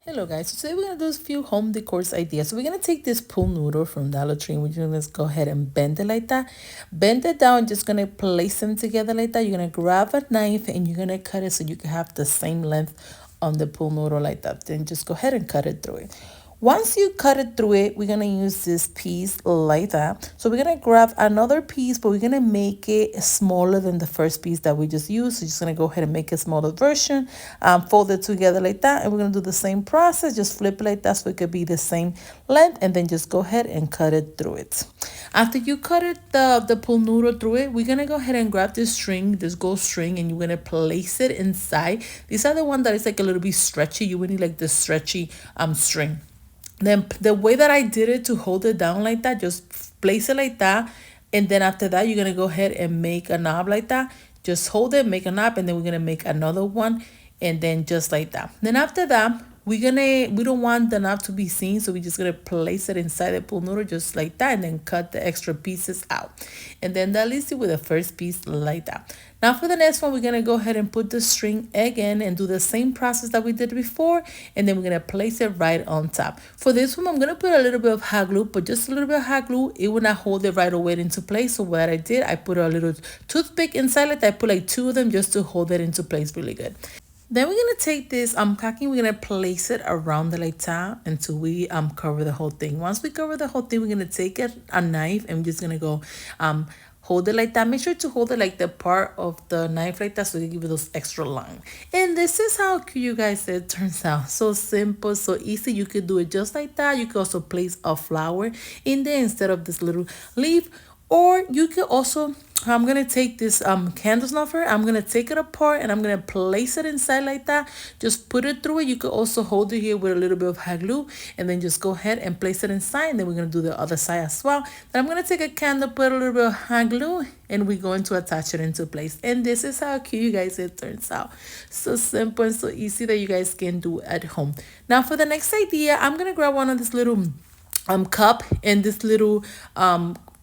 Hello guys, so today we're going to do a few home decors ideas. So we're going to take this pool noodle from Dollar Tree and we're going to go ahead and bend it like that. Bend it down, just going to place them together like that. You're going to grab a knife and you're going to cut it so you can have the same length on the pool noodle like that. Then just go ahead and cut it through it. Once you cut it through it, we're going to use this piece like that. So we're going to grab another piece, but we're going to make it smaller than the first piece that we just used. So just going to go ahead and make a smaller version, fold it together like that. And we're going to do the same process, just flip it like that so it could be the same length. And then just go ahead and cut it through it. After you cut it, the pool noodle through it, we're going to go ahead and grab this string, this gold string, and you're going to place it inside. These are the ones that is like a little bit stretchy. You would need like the stretchy string. Then the way that I did it to hold it down like that, just place it like that. And then after that, you're going to go ahead and make a knob like that. Just hold it, make a knob, and then we're going to make another one. And then just like that. Then after that, we don't want the knob to be seen, so we're just gonna place it inside the pool noodle just like that, and then cut the extra pieces out. And then that leaves you with the first piece like that. Now for the next one, we're gonna go ahead and put the string again and do the same process that we did before, and then we're gonna place it right on top. For this one, I'm gonna put a little bit of hot glue, but just a little bit of hot glue. It will not hold it right away into place. So what I did, I put a little toothpick inside it. I put like 2 of them just to hold it into place really good. Then we're gonna take this caulking, we're gonna place it around the like top until we cover the whole thing. Once we cover the whole thing, we're gonna take a knife and we're just gonna go hold it like that. Make sure to hold it like the part of the knife like that so you give it those extra line. And this is how cute, you guys, it turns out. So simple, so easy. You could do it just like that. You could also place a flower in there instead of this little leaf. Or you could also, I'm going to take this candle snuffer, I'm going to take it apart and I'm going to place it inside like that. Just put it through it. You could also hold it here with a little bit of hot glue and then just go ahead and place it inside. And then we're going to do the other side as well. Then I'm going to take a candle, put a little bit of hot glue, and we're going to attach it into place. And this is how cute, you guys, it turns out. So simple and so easy that you guys can do at home. Now for the next idea, I'm going to grab one of this little cup and this little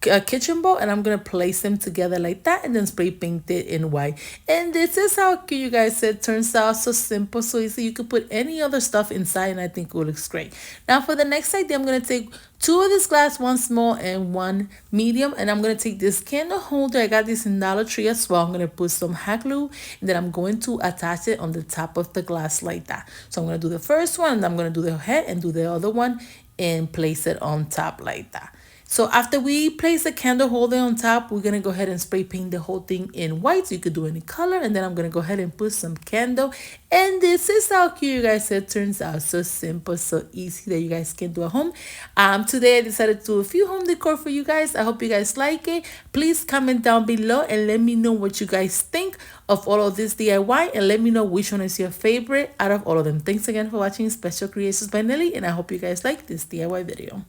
a kitchen bowl, and I'm gonna place them together like that and then spray paint it in white. And this is how cute, you guys, it turns out. So simple, so easy. You could put any other stuff inside and I think it looks great. Now for the next idea, I'm gonna take 2 of this glass, 1 small and 1 medium, and I'm gonna take this candle holder. I got this in Dollar Tree as well. I'm gonna put some hot glue and then I'm going to attach it on the top of the glass like that. So I'm gonna do the first one and I'm gonna do the head and do the other one and place it on top like that. So after we place the candle holder on top, we're going to go ahead and spray paint the whole thing in white. So you could do any color. And then I'm going to go ahead and put some candle. And this is how cute, you guys, it turns out. So simple, so easy that you guys can do at home. Today I decided to do a few home decor for you guys. I hope you guys like it. Please comment down below and let me know what you guys think of all of this DIY. And let me know which one is your favorite out of all of them. Thanks again for watching Special Creations by Nelly. And I hope you guys like this DIY video.